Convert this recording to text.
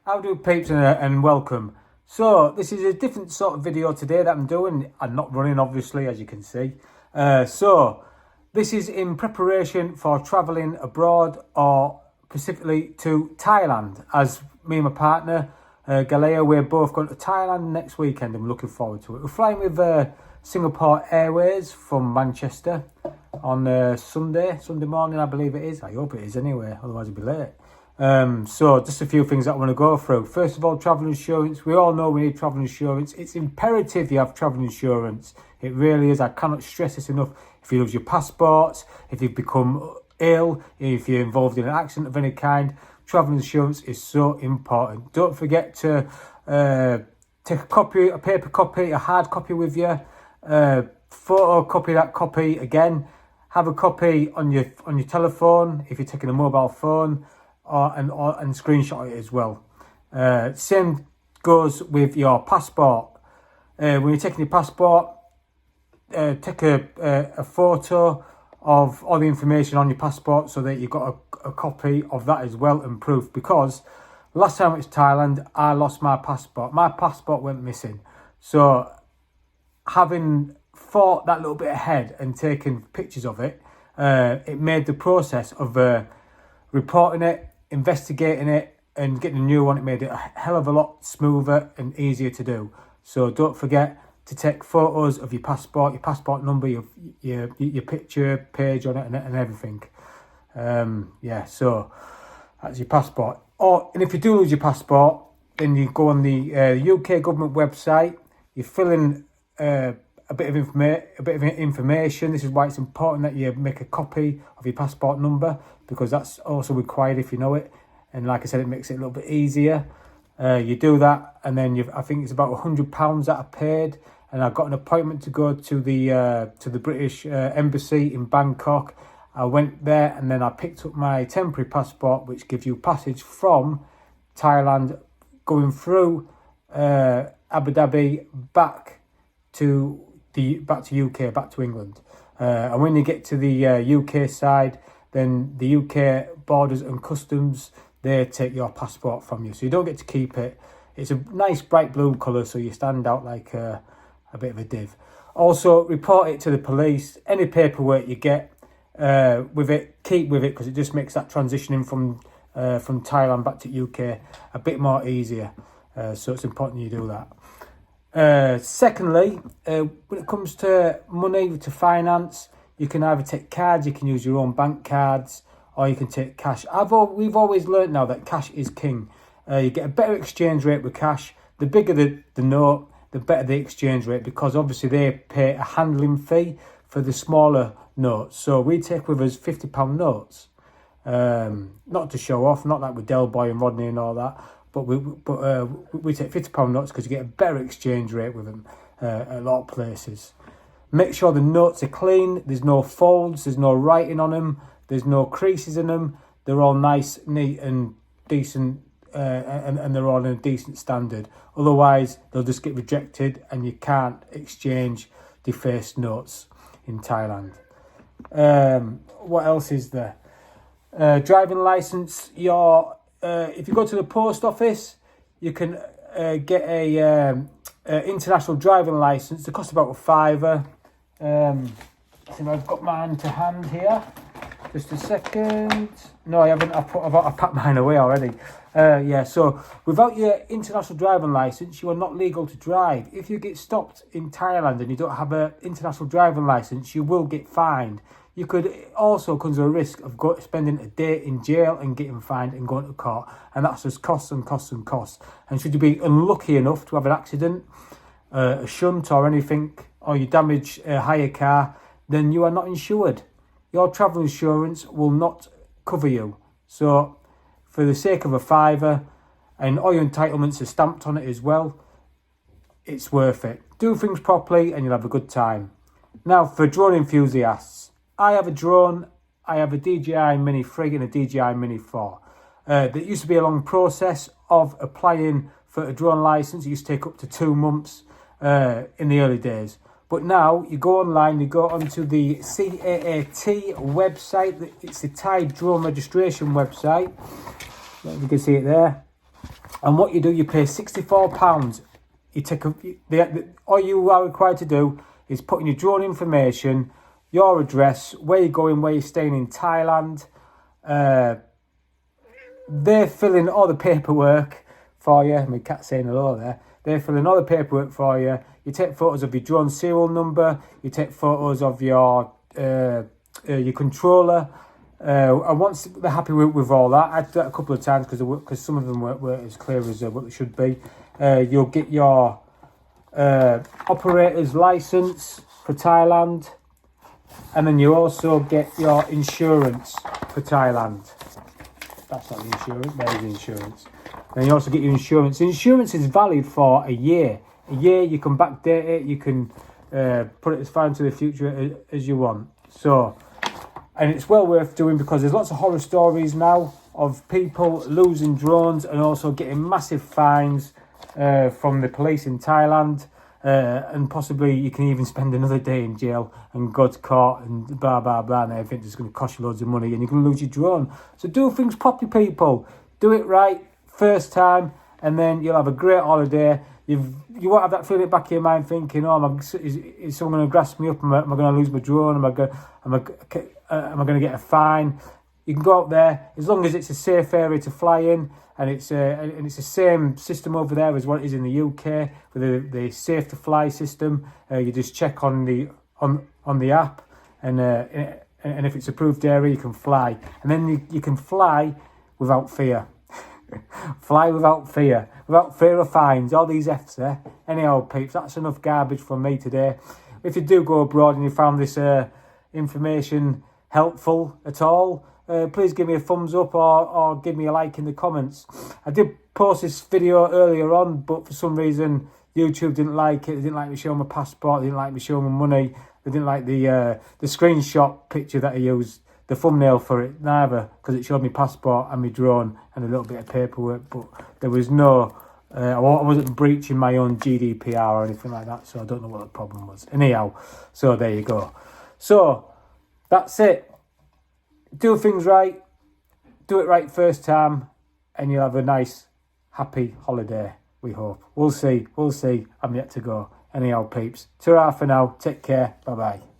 How do peeps and welcome. So this is a different sort of video today that I'm doing. I'm not running obviously, as you can see. So this is in preparation for travelling abroad, or specifically to Thailand. As me and my partner Galea, we're both going to Thailand next weekend and we're looking forward to it. We're flying with Singapore Airways from Manchester on Sunday morning, I believe it is. I hope it is anyway, otherwise it'll be late. So just a few things that I want to go through. First of all, travel insurance. We all know we need travel insurance. It's imperative you have travel insurance. It really is. I cannot stress this enough. If you lose your passports, if you've become ill, if you're involved in an accident of any kind, travel insurance is so important. Don't forget to take a paper copy, a hard copy with you, photocopy that copy again, have a copy on your telephone if you're taking a mobile phone, and screenshot it as well. Same goes with your passport. When you're taking your passport, take a photo of all the information on your passport so that you've got a copy of that as well and proof. Because last time it was Thailand, I lost my passport. My passport went missing. So having thought that little bit ahead and taken pictures of it, it made the process of reporting it, investigating it and getting a new one, it made it a hell of a lot smoother and easier to do. So don't forget to take photos of your passport number, your picture page on it and everything. So that's your passport. And if you do lose your passport, then you go on the UK government website, you fill in a bit of information. This is why it's important that you make a copy of your passport number, because that's also required if you know it. And like I said, it makes it a little bit easier. You do that, and then I think it's about £100 that I paid, and I got an appointment to go to the British Embassy in Bangkok. I went there, and then I picked up my temporary passport, which gives you passage from Thailand, going through Abu Dhabi back to UK, back to England. And when you get to the UK side, then the UK Borders and Customs, they take your passport from you. So you don't get to keep it. It's a nice bright blue colour, so you stand out like a bit of a div. Also, report it to the police. Any paperwork you get with it, keep with it, because it just makes that transitioning from Thailand back to UK a bit more easier. So it's important you do that. Secondly, when it comes to money, to finance, you can either take cards, you can use your own bank cards, or you can take cash. We've always learnt now that cash is king. You get a better exchange rate with cash. The bigger the note, the better the exchange rate, because obviously they pay a handling fee for the smaller notes. So we take with us £50 notes. Not to show off, not like with Del Boy and Rodney and all that, but we take £50 notes because you get a better exchange rate with them at a lot of places. Make sure the notes are clean. There's no folds. There's no writing on them. There's no creases in them. They're all nice, neat and decent, and they're all in a decent standard. Otherwise, they'll just get rejected and you can't exchange defaced notes in Thailand. What else is there? Driving licence. If you go to the post office, you can get a international driving licence. It costs about £5. So I've got mine to hand here. Just a second. No, I haven't. I've packed mine away already. So without your international driving licence, you are not legal to drive. If you get stopped in Thailand and you don't have an international driving licence, you will get fined. You could also come to a risk of spending a day in jail and getting fined and going to court. And that's just costs and costs and costs. And should you be unlucky enough to have an accident, a shunt or anything, or you damage a hire car, then you are not insured. Your travel insurance will not cover you. So for the sake of a £5, and all your entitlements are stamped on it as well, it's worth it. Do things properly and you'll have a good time. Now, for drone enthusiasts, I have a drone. I have a DJI Mini 3 and a DJI Mini 4. There used to be a long process of applying for a drone license. It used to take up to 2 months in the early days. But now you go online, you go onto the CAAT website. It's the Thai drone registration website. You can see it there. And what you do, you pay £64. You take all you are required to do is put in your drone information, your address, where you're going, where you're staying in Thailand. They fill in all the paperwork for you. My cat's saying hello there. They fill in all the paperwork for you. You take photos of your drone serial number. You take photos of your controller. And once they're happy with all that, I did that a couple of times because some of them weren't as clear as what they should be. You'll get your operator's license for Thailand, and then you also get your insurance for Thailand. That's not the insurance, there's the insurance. Then you also get your insurance. The insurance is valid for a year. A year, you can backdate it, you can put it as far into the future as you want. So, and it's well worth doing because there's lots of horror stories now of people losing drones and also getting massive fines from the police in Thailand. And possibly you can even spend another day in jail and go to court and blah, blah, blah, and everything is going to cost you loads of money and you're going to lose your drone. So do things properly, people. Do it right first time and then you'll have a great holiday. You won't have that feeling at the back of your mind thinking, oh, is someone going to grasp me up? Am I going to lose my drone? Am I going to get a fine? You can go out there as long as it's a safe area to fly in, and it's the same system over there as what it is in the UK with the safe to fly system. You just check on the app, and if it's approved area, you can fly, and then you can fly without fear. Fly without fear of fines. All these F's there. Anyhow, peeps, that's enough garbage from me today. If you do go abroad and you found this information helpful at all, please give me a thumbs up or give me a like in the comments. I did post this video earlier on, but for some reason YouTube didn't like it. They didn't like me showing my passport. They didn't like me showing my money. They didn't like the screenshot picture that I used, the thumbnail for it, neither, because it showed me passport and my drone and a little bit of paperwork, but there was no, I wasn't breaching my own GDPR or anything like that, so I don't know what the problem was. Anyhow, so there you go. So, that's it. Do things right, do it right first time, and you'll have a nice, happy holiday, we hope. We'll see, I'm yet to go. Anyhow, peeps, ta-ra for now, take care, bye-bye.